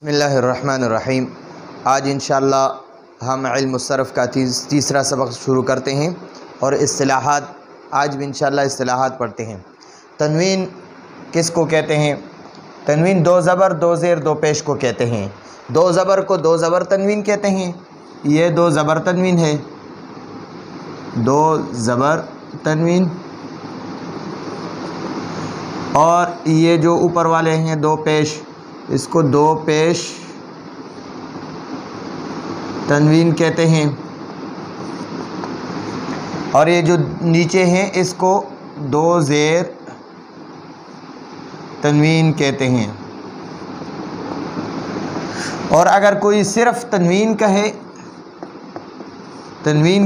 बिस्मिल्लाहिर्रहमानिर्रहीम। आज इंशाअल्लाह हम इल्म सर्फ़ का तीसरा सबक शुरू करते हैं और इस्तिलाहात आज भी इंशाअल्लाह इस्तिलाहात पढ़ते हैं। तनवीन किसको कहते हैं? तनवीन दो ज़बर दो ज़ेर दो पेश को कहते हैं। दो ज़बर को दो ज़बर तनवीन कहते हैं। ये दो ज़बर तनवीन है, दो ज़बर तनवीन। और ये जो ऊपर वाले हैं दो पेश, इसको दो पेश तनवीन कहते हैं। और ये जो नीचे हैं इसको दो ज़ेर तनवीन कहते हैं। और अगर कोई सिर्फ तनवीन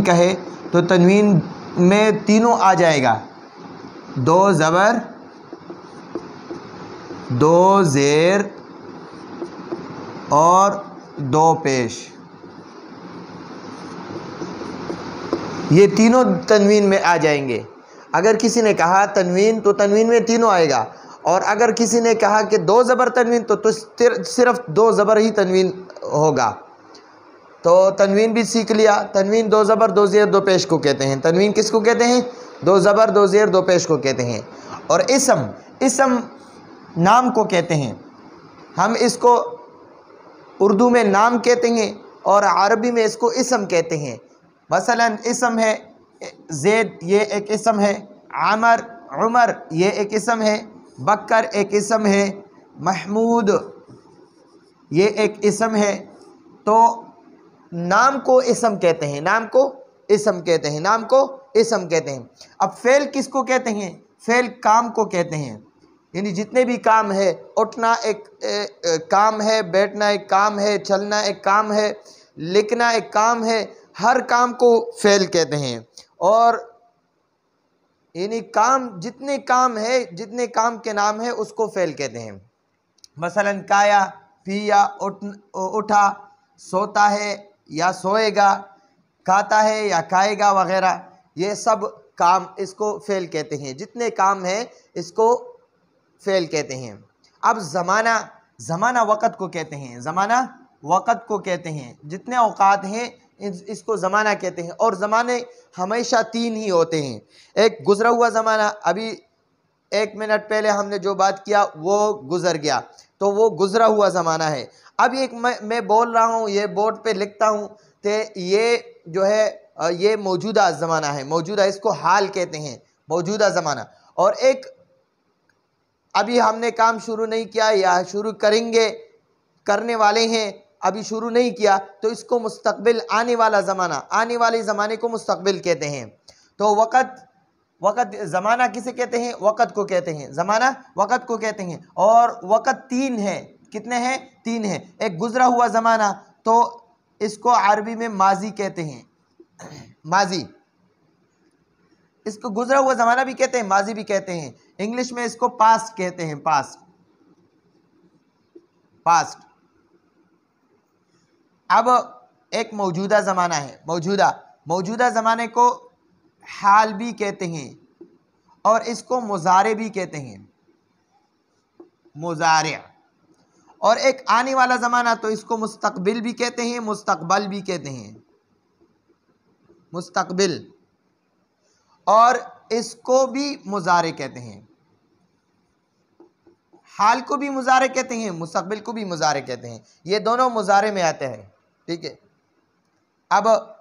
कहे तो तनवीन में तीनों आ जाएगा, दो ज़बर दो ज़ेर और दो पेश, ये तीनों तनवीन में आ जाएंगे। अगर किसी ने कहा तनवीन तो तनवीन में तीनों आएगा, और अगर किसी ने कहा कि दो ज़बर तनवीन तो सिर्फ दो ज़बर ही तनवीन होगा। तो तनवीन भी सीख लिया। तनवीन दो ज़बर दो ज़ेर दो पेश को कहते हैं। तनवीन किसको कहते हैं? दो ज़बर दो ज़ेर दो पेश को कहते हैं। और इसम नाम को कहते हैं। हम इसको उर्दू में नाम कहते हैं और अरबी में इसको इसम कहते हैं। मसलन इसम है ज़ैद, ये एक इसम है। आमर उमर, ये एक इसम है। बकर एक इसम है। महमूद, ये एक इसम है। तो नाम को इसम कहते हैं, नाम को इसम कहते हैं, नाम को इसम कहते हैं। अब फ़ेल किसको कहते हैं? फ़ेल काम को कहते हैं। यानी जितने भी काम है, उठना एक काम है, बैठना एक काम है, चलना एक काम है, लिखना एक काम है, हर काम को फ़ेल कहते हैं। और यानी काम, जितने काम है, जितने काम के नाम है उसको फ़ेल कहते हैं। मसलन काया, पिया, उठा, सोता है या सोएगा, खाता है या खाएगा वगैरह, ये सब काम इसको फ़ेल कहते हैं। जितने काम हैं इसको फ़ेल कहते हैं। अब ज़माना वक़्त को कहते हैं। ज़माना वक़्त को कहते हैं। जितने औक़ात हैं इसको ज़माना कहते हैं। और ज़माने हमेशा तीन ही होते हैं। एक गुज़रा हुआ ज़माना, अभी एक मिनट पहले हमने जो बात किया वो गुज़र गया, तो वो गुज़रा हुआ ज़माना है। अब एक मैं बोल रहा हूँ, ये बोर्ड पे लिखता हूँ, तो ये जो है ये मौजूदा ज़माना है। मौजूदा, इसको हाल कहते हैं, मौजूदा ज़माना। और एक अभी हमने काम शुरू नहीं किया या शुरू करेंगे, करने वाले हैं, अभी शुरू नहीं किया, तो इसको मुस्तक़बिल, आने वाला ज़माना, आने वाले ज़माने को मुस्तक़बिल कहते हैं। तो वक़्त ज़माना किसे कहते हैं? वक़्त को कहते हैं। ज़माना वक़्त को कहते हैं। और वक़्त तीन है। कितने हैं? तीन हैं। एक गुज़रा हुआ ज़माना, तो इसको अरबी में माजी कहते हैं। माजी, इसको गुज़रा हुआ ज़माना भी कहते हैं, माजी भी कहते हैं। इंग्लिश में इसको पास्ट कहते हैं, पास्ट। अब एक मौजूदा ज़माना है। मौजूदा ज़माने को हाल भी कहते हैं और इसको मुज़ारे भी कहते हैं, मुज़ारे। और एक आने वाला ज़माना, तो इसको मुस्तक़बिल भी कहते हैं, मुस्तक़बल भी कहते हैं, मुस्तक़बिल। और इसको भी मुज़ारे कहते हैं। हाल को भी मुज़ारे कहते हैं, मुस्तक़बिल को भी मुज़ारे कहते हैं। ये दोनों मुज़ारे में आते हैं, ठीक है। अब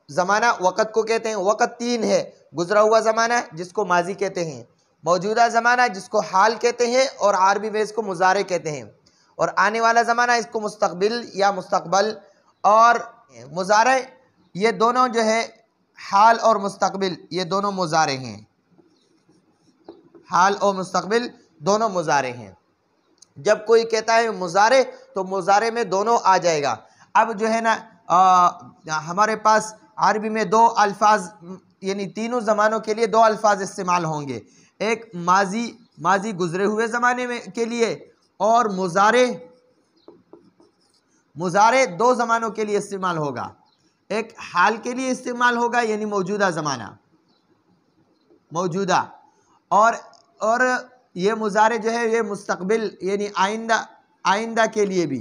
ज़माना वक़्त को कहते हैं। वक़्त तीन है। गुज़रा हुआ ज़माना जिसको माजी कहते हैं, मौजूदा ज़माना जिसको हाल कहते हैं और अरबी में इसको मुज़ारे कहते हैं, और आने वाला ज़माना इसको मुस्तक़बिल या मुस्तक़बल और मुज़ारे। ये दोनों जो है हाल और मुस्तक़बिल, ये दोनों मुज़ारे हैं। हाल और मुस्तक़बिल दोनों मुज़ारे हैं। जब कोई कहता है मुज़ारे, तो मुज़ारे में दोनों आ जाएगा। अब जो है ना हमारे पास अरबी में दो अल्फाज, यानी तीनों ज़मानों के लिए दो अल्फाज इस्तेमाल होंगे। एक माजी गुज़रे हुए ज़माने में के लिए, और मुज़ारे दो ज़मानों के लिए इस्तेमाल होगा। एक हाल के लिए इस्तेमाल होगा, यानी मौजूदा ज़माना, मौजूदा। और ये मुज़ारे जो है ये मुस्तक़बिल यानी आइंदा के लिए भी,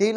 3